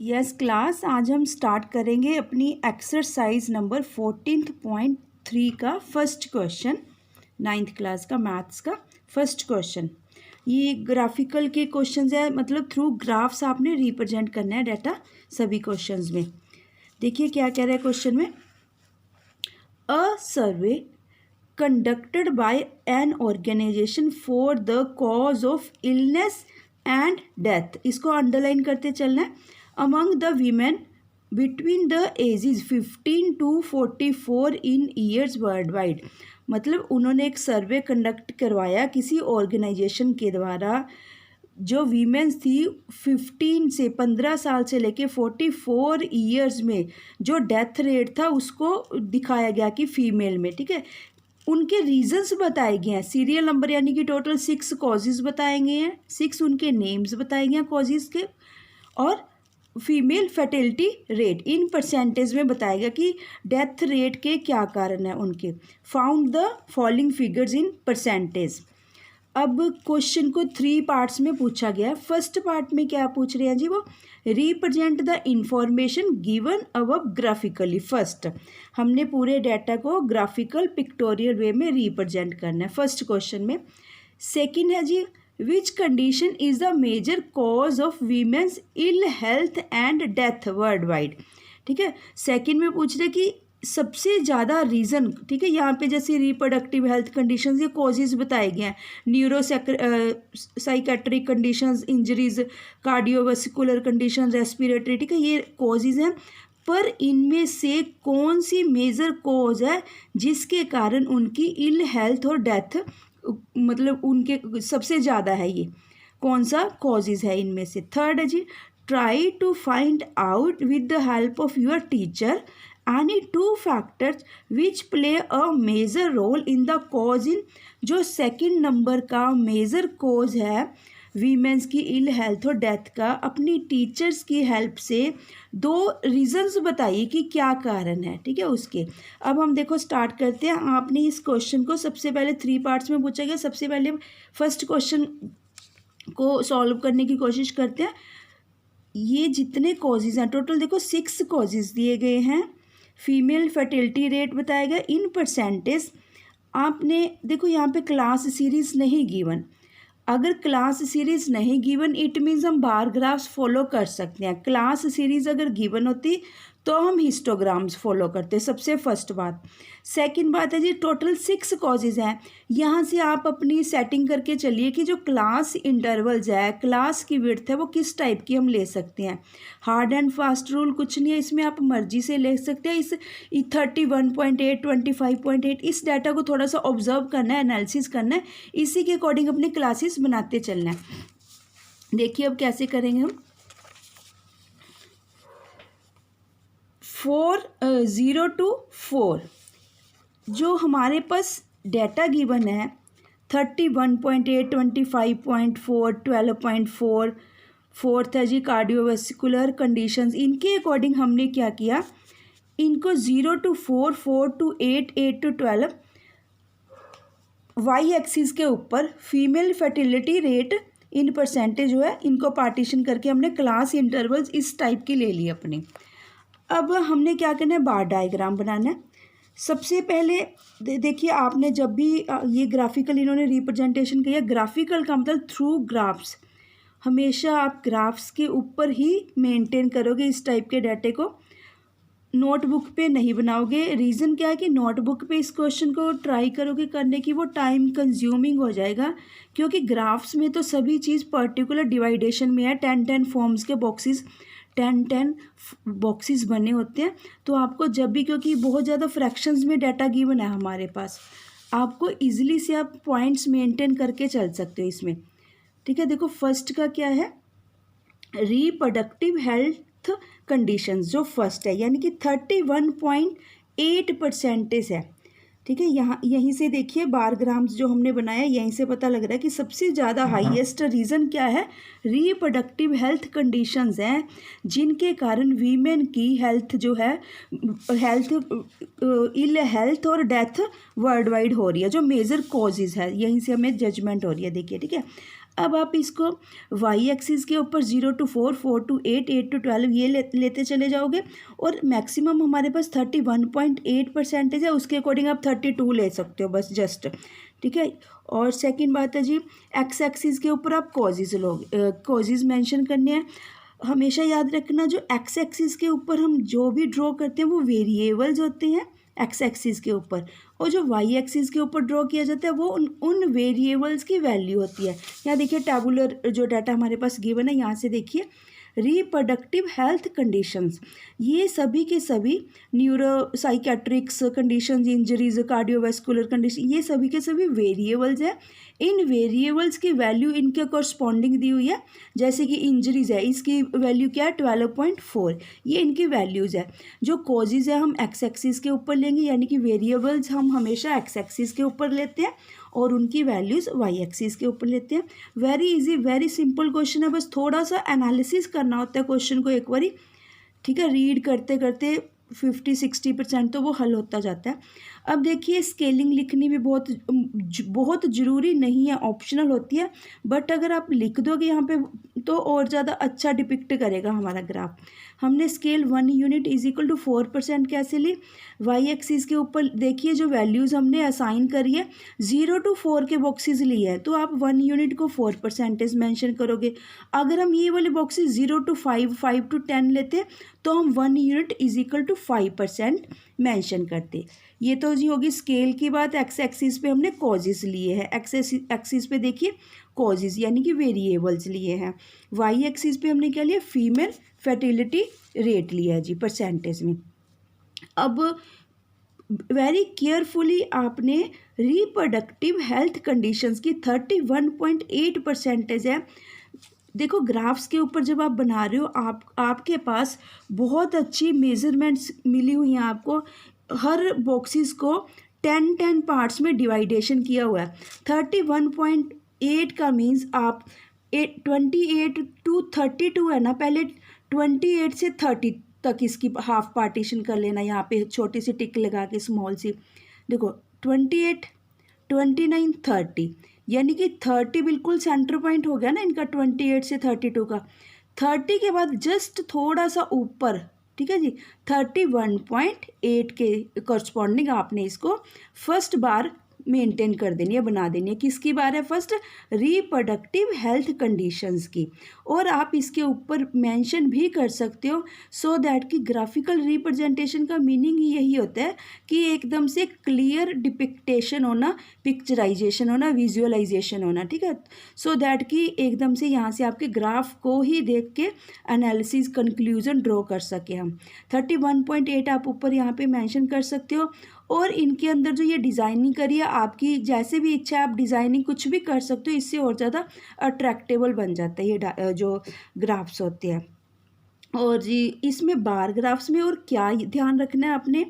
Yes class, आज हम start करेंगे अपनी एक्सरसाइज नंबर 14.3 का फर्स्ट क्वेश्चन, 9th क्लास का मैथ्स का फर्स्ट क्वेश्चन। ये ग्राफिकल के क्वेश्चंस है, मतलब थ्रू ग्राफ्स आपने रिप्रेजेंट करना है डाटा सभी क्वेश्चंस में। देखिए क्या कह रहा है क्वेश्चन में, a survey conducted by an organisation for the cause of illness and death, इसको अंडरलाइन करते चलना है। Among the women between the ages 15 to 44 in years world wide, मतलब उन्होंने एक सर्वे कंडक्ट करवाया किसी ऑर्गेनाइजेशन के द्वारा। जो वीमेंस थी 15 साल से लेके 44 ईयर्स में जो डेथ रेट था उसको दिखाया गया कि फीमेल में, ठीक है। उनके रीजंस बताए गए हैं, सीरियल नंबर यानी कि टोटल 6 कॉजेज़ बताए गए हैं, 6 उनके नेम्स बताए गए हैं कॉजेज़ के, और female fertility rate in percentage में बताया गया कि डेथ रेट के क्या कारण हैं उनके। Found the following figures in percentage. अब क्वेश्चन को 3 पार्ट्स में पूछा गया है। फर्स्ट पार्ट में क्या पूछ रहे हैं जी, वो represent the information given above graphically. First हमने पूरे डाटा को ग्राफिकल पिक्टोरियल वे में रिप्रेजेंट करना है फर्स्ट क्वेश्चन में। सेकंड है जी, which condition is the major cause of women's ill health and death world wide, ठीक है। सेकंड में पूछ रहे कि सबसे ज़्यादा रीज़न, ठीक है, यहाँ पे जैसे रिप्रोडक्टिव हेल्थ कंडीशंस ये कॉजेज बताए गए हैं, neuro psychiatric conditions, injuries, cardiovascular conditions, respiratory, ठीक है, ये कॉजेज हैं। पर इनमें से कौन सी मेजर कॉज है जिसके कारण उनकी इल हेल्थ और डेथ, मतलब उनके सबसे ज़्यादा है, ये कौन सा कॉजेज है इनमें से। थर्ड है जी, try to find out with the help of your teacher any two factors which play a major role in the cause in, जो सेकंड नंबर का मेजर कॉज है वीमेंस की इल हेल्थ और डेथ का, अपनी teachers की help से 2 reasons बताइए कि क्या कारण है, ठीक है उसके। अब हम देखो स्टार्ट करते हैं। आपने इस क्वेश्चन को सबसे पहले 3 पार्ट्स में पूछा गया। सबसे पहले फर्स्ट क्वेश्चन को सॉल्व करने की कोशिश करते हैं। ये जितने कॉजेज हैं टोटल देखो 6 कॉजेज दिए गए हैं। फीमेल फर्टिलिटी रेट बताया गया इन परसेंटेज। आपने देखो यहाँ पे क्लास सीरीज नहीं गिवन, अगर क्लास सीरीज नहीं गिवन इट मीन्स हम बार ग्राफ्स फॉलो कर सकते हैं। क्लास सीरीज अगर गिवन होती तो हम हिस्टोग्राम्स फॉलो करते, सबसे फर्स्ट बात। सेकंड बात है जी, टोटल 6 कॉजेज हैं। यहाँ से आप अपनी सेटिंग करके चलिए कि जो क्लास इंटरवल्स है, क्लास की विड्थ है, वो किस टाइप की हम ले सकते हैं। हार्ड एंड फास्ट रूल कुछ नहीं है इसमें, आप मर्जी से ले सकते हैं। इस 31.8 25.8 इस डाटा को थोड़ा सा ऑब्जर्व करना है, एनालिसिस करना है, इसी के अकॉर्डिंग अपने क्लासेस बनाते चलना है। देखिए अब कैसे करेंगे हम। 0 to 4 जो हमारे पास डाटा गिवन है 31.8 25.4 12.4, फोर्थ है जी कार्डियोवास्कुलर कंडीशंस, इनके अकॉर्डिंग हमने क्या किया, इनको 0 to 4 4 to 8 8 to 12 Y axis के ऊपर female fertility rate in percentage जो है इनको पार्टीशन करके हमने क्लास इंटरवल्स इस टाइप की ले ली अपने। अब हमने क्या करना है, बार डायग्राम बनाना है। सबसे पहले देखिए आपने जब भी ये ग्राफिकल इन्होंने रिप्रेजेंटेशन किया, ग्राफिकल का मतलब थ्रू ग्राफ्स, हमेशा आप ग्राफ्स के ऊपर ही मेंटेन करोगे इस टाइप के डाटे को, नोटबुक पे नहीं बनाओगे। रीज़न क्या है कि नोटबुक पे इस क्वेश्चन को ट्राई करोगे करने की, वो टाइम कंज्यूमिंग हो जाएगा, क्योंकि ग्राफ्स में तो सभी चीज़ पर्टिकुलर डिवाइडेशन में है। 10 फॉर्म्स के बॉक्सेस 10 बॉक्सेस बने होते हैं। तो आपको जब भी, क्योंकि बहुत ज़्यादा फ्रैक्शंस में डाटा गिवन है हमारे पास, आपको इजीली से आप पॉइंट्स मेंटेन करके चल सकते हो इसमें, ठीक है। देखो फर्स्ट का क्या है, रिप्रोडक्टिव हेल्थ कंडीशंस जो फर्स्ट है, यानी कि 31.8 परसेंटेज है, ठीक है। यहाँ यहीं से देखिए बारग्राम्स जो हमने बनाया, यहीं से पता लग रहा है कि सबसे ज़्यादा हाईएस्ट रीज़न क्या है, रिप्रोडक्टिव हेल्थ कंडीशंस हैं, जिनके कारण वीमेन की हेल्थ जो है, हेल्थ इल हेल्थ और डेथ वर्ल्ड वाइड हो रही है, जो मेजर कॉजेज़ है, यहीं से हमें जजमेंट हो रही है। देखिए ठीक है। अब आप इसको वाई एक्सिस के ऊपर 0 to 4, 4 to 8, 8 to 12 ये लेते चले जाओगे, और मैक्सिमम हमारे पास 31.8% है, उसके अकॉर्डिंग आप 32 ले सकते हो बस जस्ट, ठीक है। और सेकंड बात है जी, एक्स एक्सिस के ऊपर आप कॉजेज लोगे, कॉजेज मेंशन करने हैं। हमेशा याद रखना जो एक्स एक्सिस के ऊपर हम जो भी ड्रॉ करते हैं वो वेरिएबल्स होते हैं एक्स एक्सिस के ऊपर, और जो वाई एक्सिस के ऊपर ड्रॉ किया जाता है वो उन वेरिएबल्स की वैल्यू होती है। यहाँ देखिए टैबुलर जो डाटा हमारे पास गिवन है, यहाँ से देखिए रिप्रोडक्टिव हेल्थ कंडीशंस, ये सभी के सभी neuro psychiatrics conditions, injuries, cardiovascular condition, ये सभी के सभी वेरिएबल्स हैं। इन वेरिएबल्स की वैल्यू इनके कॉरस्पॉन्डिंग दी हुई है। जैसे कि इंजरीज है, इसकी वैल्यू क्या है 12.4, ये इनकी वैल्यूज़ है। जो कॉजेज़ है हम एक्स एक्सिस के ऊपर लेंगे, यानी कि वेरिएबल्स हम हमेशा एक्स एक्सिस के ऊपर लेते हैं और उनकी वैल्यूज़ वाई एक्सिस के ऊपर लेते हैं। Very easy, very simple question है, बस थोड़ा सा एनालिसिस करना होता है क्वेश्चन को एक बारी, ठीक है। रीड करते करते 50-60% तो वो हल होता जाता है। अब देखिए स्केलिंग लिखनी भी बहुत ज़रूरी नहीं है, ऑप्शनल होती है, बट अगर आप लिख दोगे यहाँ पे तो और ज़्यादा अच्छा डिपिक्ट करेगा हमारा ग्राफ। हमने scale 1 unit is equal to 4% कैसे ली, वाई एक्सिस के ऊपर देखिए जो वैल्यूज़ हमने असाइन करी है 0 to 4 के बॉक्सेस लिए हैं, तो आप 1 यूनिट को 4% मेंशन करोगे। अगर हम ये वाले बॉक्सेस 0 to 5, 5 to 10 लेते तो हम 1 unit is equal to 5% mention करते। ये तो जी होगी स्केल की बात। एक्स एक्सिस पे हमने कॉजेस लिए हैं, एक्स एक्सिस पे देखिए कॉजेज यानी कि वेरिएबल्स लिए हैं। वाई एक्सिस पे हमने क्या लिया, फीमेल फर्टिलिटी रेट लिया है जी परसेंटेज में। अब वेरी केयरफुली आपने रिप्रोडक्टिव हेल्थ कंडीशंस की 31.8% है। देखो ग्राफ्स के ऊपर जब आप बना रहे हो आपके पास बहुत अच्छी मेजरमेंट्स मिली हुई हैं आपको, हर बॉक्सेस को 10 पार्ट्स में डिवाइडेशन किया हुआ है। 31.8 का मीन्स आप 28 to 32 है ना, पहले 28 से 30 तक इसकी हाफ पार्टीशन कर लेना, यहाँ पे छोटी सी टिक लगा के स्मॉल सी, देखो 28, 29, 30, यानी कि 30 बिल्कुल सेंटर पॉइंट हो गया ना इनका 28 से 32 का। 30 के बाद जस्ट थोड़ा सा ऊपर, ठीक है जी, 31.8 के कॉरस्पॉन्डिंग आपने इसको फर्स्ट बार मेंटेन कर देनी है, बना देनी है। किसकी बार है फर्स्ट, रिप्रोडक्टिव हेल्थ कंडीशंस की। और आप इसके ऊपर मेंशन भी कर सकते हो सो दैट कि ग्राफिकल रिप्रेजेंटेशन का मीनिंग ही यही होता है कि एकदम से क्लियर डिपिक्टेशन होना, पिक्चराइजेशन होना, विजुअलाइजेशन होना, ठीक है। सो दैट कि एकदम से यहाँ से आपके ग्राफ को ही देख के एनालिसिस कंक्लूजन ड्रॉ कर सके हम। 31.8 आप ऊपर यहाँ पे मेंशन कर सकते हो। और इनके अंदर जो ये डिज़ाइनिंग करी है, आपकी जैसे भी इच्छा है आप डिज़ाइनिंग कुछ भी कर सकते हो, इससे और ज़्यादा अट्रैक्टेबल बन जाता है ये जो ग्राफ्स होते हैं। और जी इसमें बार ग्राफ्स में और क्या ध्यान रखना है आपने,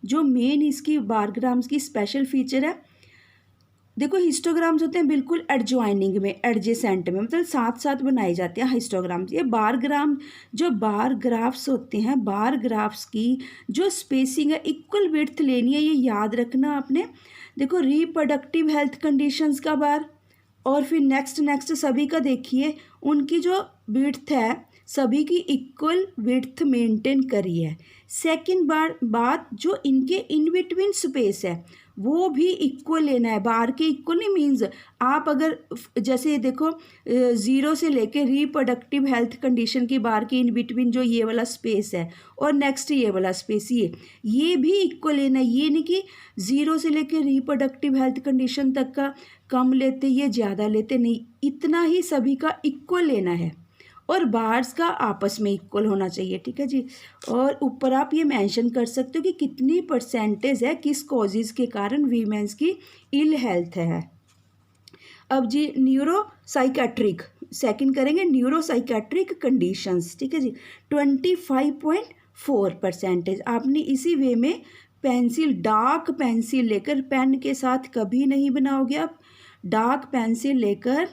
जो मेन इसकी बार ग्राफ्स की स्पेशल फीचर है, देखो हिस्टोग्राम्स होते हैं बिल्कुल एडजॉइनिंग में, एडजेसेंट में, मतलब साथ साथ बनाए जाते हैं हिस्टोग्राम्स। ये बार ग्राम जो बार ग्राफ्स होते हैं, बार ग्राफ्स की जो स्पेसिंग है इक्वल विड्थ लेनी है, ये याद रखना आपने। देखो रिप्रोडक्टिव हेल्थ कंडीशंस का बार, और फिर नेक्स्ट सभी का देखिए उनकी जो विड्थ है सभी की इक्वल विड्थ मेंटेन करी है। सेकंड बात जो इनके इन बिटवीन स्पेस है वो भी इक्वल लेना है। बार के इक्वल नहीं मीन्स आप अगर जैसे देखो 0 से लेके रिप्रोडक्टिव हेल्थ कंडीशन की बार के इन बिटवीन जो ये वाला स्पेस है और नेक्स्ट ये वाला स्पेस, ये भी इक्वल लेना है। ये नहीं कि 0 से लेके रिप्रोडक्टिव हेल्थ कंडीशन तक का कम लेते, ये ज़्यादा लेते, नहीं, इतना ही सभी का इक्वल लेना है। और बार्स का आपस में इक्वल होना चाहिए, ठीक है जी। और ऊपर आप ये मेंशन कर सकते हो कि कितनी परसेंटेज है किस कॉजेज़ के कारण वीमेंस की इल हेल्थ है। अब जी न्यूरो साइकेट्रिक सेकंड करेंगे, न्यूरो साइकेट्रिक कंडीशंस, ठीक है जी। 25.4% आपने इसी वे में पेंसिल, डार्क पेंसिल लेकर, पेन के साथ कभी नहीं बनाओगे आप, डार्क पेंसिल लेकर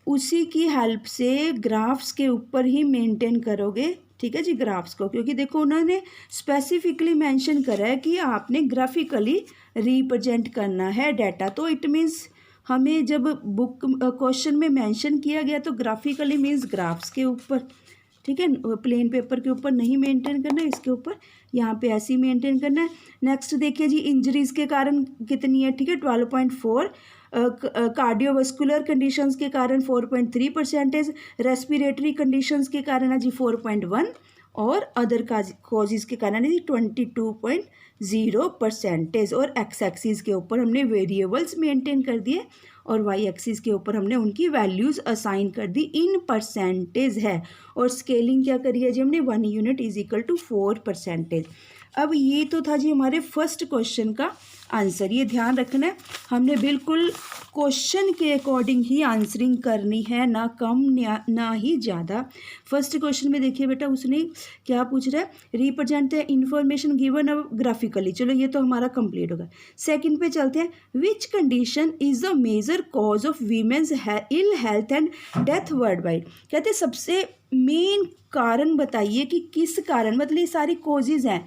उसी की हेल्प से ग्राफ्स के ऊपर ही मेंटेन करोगे, ठीक है जी, ग्राफ्स को। क्योंकि देखो उन्होंने स्पेसिफिकली मेंशन करा है कि आपने ग्राफिकली रिप्रेजेंट करना है डाटा, तो इट मीन्स हमें जब बुक क्वेश्चन में मेंशन किया गया तो ग्राफिकली मीन्स ग्राफ्स के ऊपर, ठीक है, प्लेन पेपर के ऊपर नहीं मेंटेन करना है, इसके ऊपर यहाँ पे ऐसे ही मेंटेन करना है। नेक्स्ट देखिए जी, इंजरीज के कारण कितनी है, ठीक है 12.4, कार्डियोवास्कुलर कंडीशंस के कारण 4.3%, रेस्पिरेटरी कंडीशंस के कारण है जी 4.1, और अदर कॉजेज के कारण है जी 22.0%। और एक्स एक्सिस के ऊपर हमने वेरिएबल्स मेंटेन कर दिए और वाई एक्सिस के ऊपर हमने उनकी वैल्यूज़ असाइन कर दी इन परसेंटेज है। और स्केलिंग क्या करी है जी हमने, 1 यूनिट इज इक्वल टू 4%। अब ये तो था जी हमारे फर्स्ट क्वेश्चन का आंसर। ये ध्यान रखना है, हमने बिल्कुल क्वेश्चन के अकॉर्डिंग ही आंसरिंग करनी है, ना कम ना ही ज़्यादा। फर्स्ट क्वेश्चन में देखिए बेटा उसने क्या पूछ रहा है, रिप्रेजेंट द इंफॉर्मेशन गिवन अब ग्राफिकली, चलो ये तो हमारा कंप्लीट होगा। सेकंड पे चलते हैं, which condition is the major cause of women's ill health and death world wide. कहते हैं सबसे मेन कारण बताइए कि किस कारण, मतलब ये सारी कॉजेज हैं,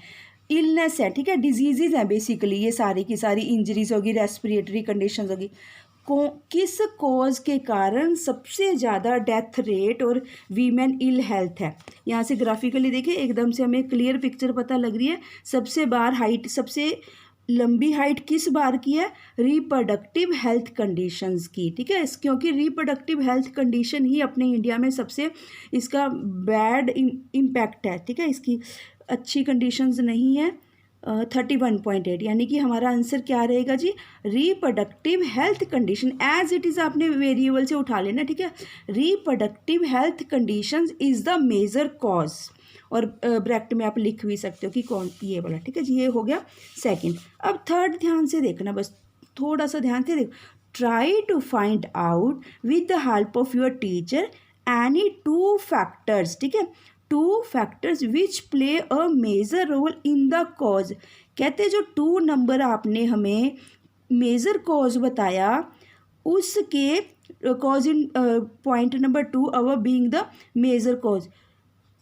इलनेस है, ठीक है, डिजीज़ हैं बेसिकली, ये सारी की सारी इंजरीज होगी, रेस्पिरेटरी कंडीशंस होगी, किस कॉज के कारण सबसे ज़्यादा डेथ रेट और वीमेन इल हेल्थ है। यहाँ से ग्राफिकली देखिए एकदम से हमें क्लियर पिक्चर पता लग रही है। सबसे लंबी हाइट किस बार की है, रिप्रोडक्टिव हेल्थ कंडीशंस की, ठीक है, क्योंकि रिप्रोडक्टिव हेल्थ कंडीशन ही अपने इंडिया में सबसे इसका बैड इम्पैक्ट है, ठीक है, इसकी अच्छी कंडीशंस नहीं है। 31.8 यानी कि हमारा आंसर क्या रहेगा जी, reproductive health condition, as it is आपने वेरिएबल से उठा लेना, ठीक है, reproductive health conditions is the major cause, और ब्रैकेट में आप लिख भी सकते हो कि कौन, ये वाला, ठीक है जी, ये हो गया सेकंड। अब थर्ड ध्यान से देखना, बस थोड़ा सा ध्यान से देखो, try to find out with the help of your teacher any 2 factors, ठीक है, 2 factors which play a major role in the cause. कहते जो 2 नंबर आपने हमें मेजर कॉज बताया उसके cause in point number 2 our being the major cause,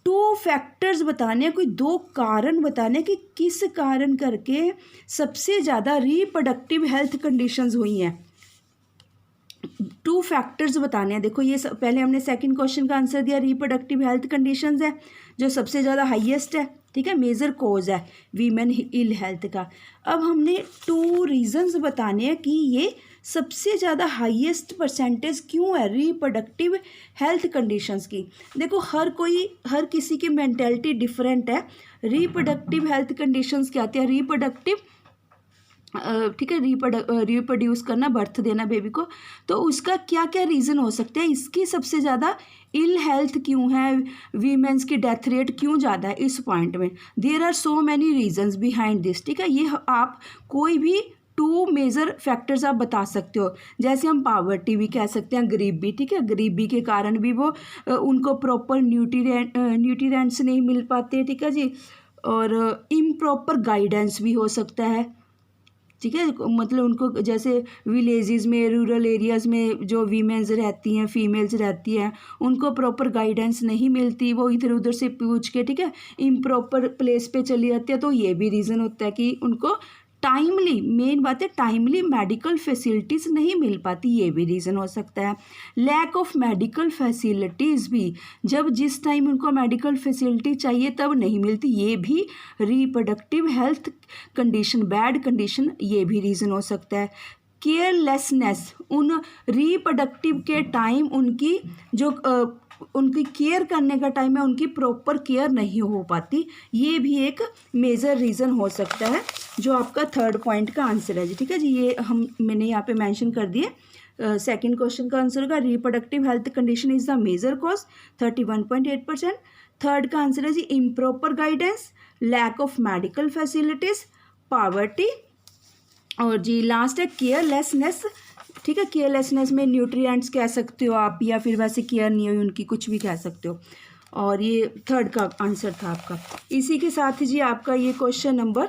2 factors बताने हैं, कोई 2 कारण बताने हैं कि किस कारण करके सबसे ज़्यादा रिप्रोडक्टिव हेल्थ कंडीशंस हुई हैं। 2 फैक्टर्स बताने हैं। देखो ये पहले हमने सेकंड क्वेश्चन का आंसर दिया, रिप्रोडक्टिव हेल्थ कंडीशंस है जो सबसे ज़्यादा हाईएस्ट है, ठीक है, मेजर कॉज है वीमेन इल हेल्थ का। अब हमने 2 रीजंस बताने हैं कि ये सबसे ज़्यादा हाईएस्ट परसेंटेज क्यों है रिप्रोडक्टिव हेल्थ कंडीशंस की। देखो हर किसी की मेंटालिटी डिफरेंट है। रिप्रोडक्टिव हेल्थ कंडीशंस क्या आती है, रिप्रोडक्टिव, ठीक है, रिप्रोड्यूस करना, बर्थ देना बेबी को, तो उसका क्या क्या रीज़न हो सकते हैं, इसकी सबसे ज़्यादा इल हेल्थ क्यों है, वीमेंस की डेथ रेट क्यों ज़्यादा है इस पॉइंट में। There are so many reasons behind this, ठीक है, ये आप कोई भी 2 मेजर फैक्टर्स आप बता सकते हो। जैसे हम पावर्टी भी कह सकते हैं, गरीबी, ठीक है, गरीबी के कारण भी वो उनको प्रॉपर न्यूट्रिएंट्स नहीं मिल पाते, ठीक है जी, और इम्प्रॉपर गाइडेंस भी हो सकता है, ठीक है, मतलब उनको जैसे विलेजेस में, रूरल एरियाज़ में जो वीमेंस रहती हैं, फीमेल्स रहती हैं, उनको प्रॉपर गाइडेंस नहीं मिलती, वो इधर उधर से पूछ के, ठीक है, इम्प्रॉपर प्लेस पे चली जाती है। तो ये भी रीज़न होता है कि उनको टाइमली, मेन बात है टाइमली मेडिकल फैसिलिटीज़ नहीं मिल पाती, ये भी रीज़न हो सकता है। लैक ऑफ मेडिकल फैसिलिटीज़ भी, जब जिस टाइम उनको मेडिकल फैसिलिटी चाहिए तब नहीं मिलती, ये भी reproductive health condition, bad condition, ये भी रीज़न हो सकता है। केयरलेसनेस, उन रिप्रोडक्टिव के टाइम उनकी जो उनकी केयर करने का टाइम है, उनकी प्रॉपर केयर नहीं हो पाती, ये भी एक मेजर रीज़न हो सकता है, जो आपका थर्ड पॉइंट का आंसर है जी, ठीक है जी, ये मैंने यहाँ पे मेंशन कर दिए। सेकंड क्वेश्चन का आंसर होगा reproductive health condition is the major cause 31.8%। Third का आंसर है जी improper guidance, lack of medical facilities, poverty, और जी लास्ट है केयरलेसनेस, ठीक है, केयरलेसनेस में न्यूट्रिएंट्स कह सकते हो आप, या फिर वैसे केयर नहीं हुई उनकी, कुछ भी कह सकते हो। और ये थर्ड का आंसर था आपका। इसी के साथ ही जी आपका ये क्वेश्चन नंबर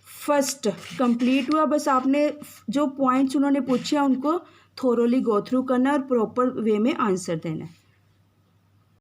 फर्स्ट कंप्लीट हुआ। बस आपने जो पॉइंट्स उन्होंने पूछे हैं उनको थोरोली गो थ्रू करना है और प्रॉपर वे में आंसर देना है।